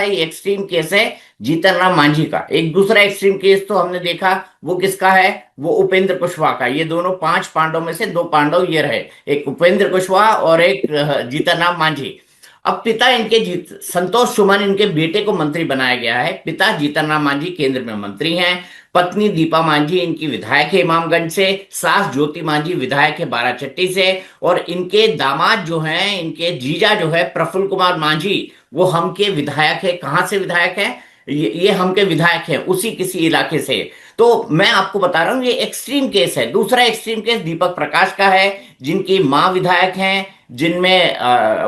है, ये extreme case है जीतन राम मांझी का। एक दूसरा एक्सट्रीम केस तो हमने देखा, वो किसका है? वो उपेंद्र कुशवाहा का। ये दोनों 5 पांडव में से 2 पांडव ये रहे, एक उपेंद्र कुशवाहा और एक जीतन राम मांझी। अब पिता इनके संतोष सुमन इनके बेटे को मंत्री बनाया गया है। पिता जीतन राम मांझी केंद्र में मंत्री हैं, पत्नी दीपा मांझी इनकी विधायक है इमामगंज से, सास ज्योति मांझी विधायक है बाराचट्टी से, और इनके दामाद जो हैं, इनके जीजा जो है प्रफुल्ल कुमार मांझी, वो हम के विधायक है। कहाँ से विधायक है? ये हम के विधायक है उसी किसी इलाके से। तो मैं आपको बता रहा हूं ये एक्सट्रीम केस है। दूसरा एक्सट्रीम केस दीपक प्रकाश का है, जिनकी मां विधायक हैं, जिनमें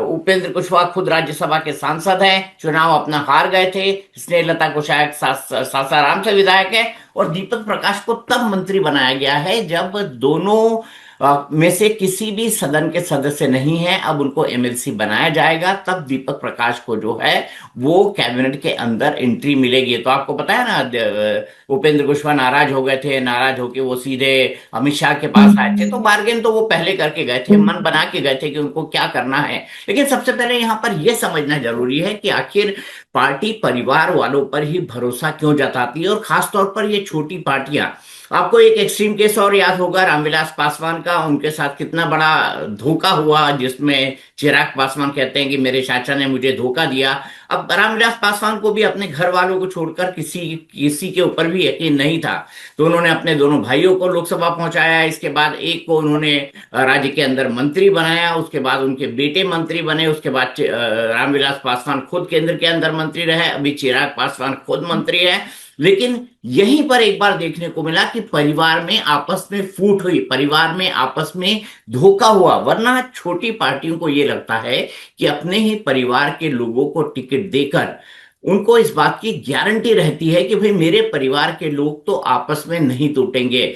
उपेंद्र कुशवाहा खुद राज्यसभा के सांसद हैं, चुनाव अपना हार गए थे। स्नेहलता को शायद सासाराम से विधायक है। और दीपक प्रकाश को तब मंत्री बनाया गया है जब दोनों में से किसी भी सदन के सदस्य नहीं है। अब उनको एमएलसी बनाया जाएगा, तब दीपक प्रकाश को जो है वो कैबिनेट के अंदर एंट्री मिलेगी। तो आपको पता है ना, उपेंद्र कुशवाहा नाराज हो गए थे, नाराज होके वो सीधे अमित शाह के पास आए थे। तो बार्गेन तो वो पहले करके गए थे, मन बना के गए थे कि उनको क्या करना है। लेकिन सबसे पहले यहाँ पर यह समझना जरूरी है कि आखिर पार्टी परिवार वालों पर ही भरोसा क्यों जताती है, और खासतौर पर ये छोटी पार्टियां। आपको एक एक्सट्रीम केस और याद होगा, रामविलास पासवान का। उनके साथ कितना बड़ा धोखा हुआ, जिसमें चिराग पासवान कहते हैं कि मेरे चाचा ने मुझे धोखा दिया। अब रामविलास पासवान को भी अपने घर वालों को छोड़कर किसी किसी के ऊपर भी यकीन नहीं था। तो उन्होंने अपने दोनों भाइयों को लोकसभा पहुंचाया, इसके बाद एक को उन्होंने राज्य के अंदर मंत्री बनाया, उसके बाद उनके बेटे मंत्री बने, उसके बाद रामविलास पासवान खुद केंद्र के अंदर मंत्री रहे, अभी चिराग पासवान खुद मंत्री है। लेकिन यहीं पर एक बार देखने को मिला कि परिवार में आपस में फूट हुई, परिवार में आपस में धोखा हुआ। वरना छोटी पार्टियों को यह लगता है कि अपने ही परिवार के लोगों को टिकट देकर उनको इस बात की गारंटी रहती है कि भाई मेरे परिवार के लोग तो आपस में नहीं टूटेंगे।